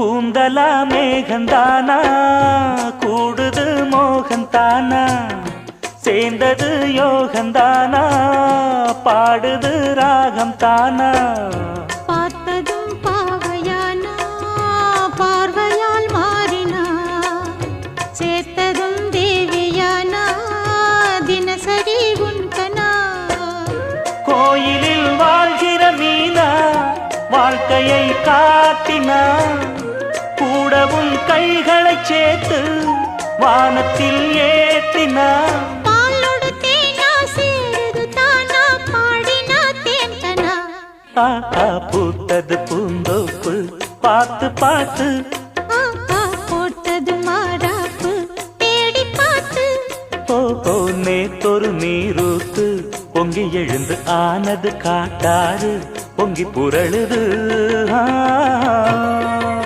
கூந்தலா மேகந்தானா கூடுது மோகந்தானா சேர்ந்தது யோகந்தானா பாடுது ராகம் தானா பார்த்ததும் பாவையானா பார்வையால் மாறினா சேர்த்ததும் தேவியானா தினசரி உன்கனா கோயிலில் வாழ்கிற மீனா வாழ்க்கையை காட்டினா கூடவும் கைகளை சேர்த்து வானத்தில் ஏற்றினா பாலோடு தேனா சேருது தானா பாடினா தேன்கனா பூத்தது பூந்தோப்பு பார்த்து பார்த்து போட்டது மாறாப்பு தேடி பார்த்து ஓ நேத்தொரு நீரூத்து பொங்கி எழுந்து ஆனது காட்டாறு பொங்கி புரளுது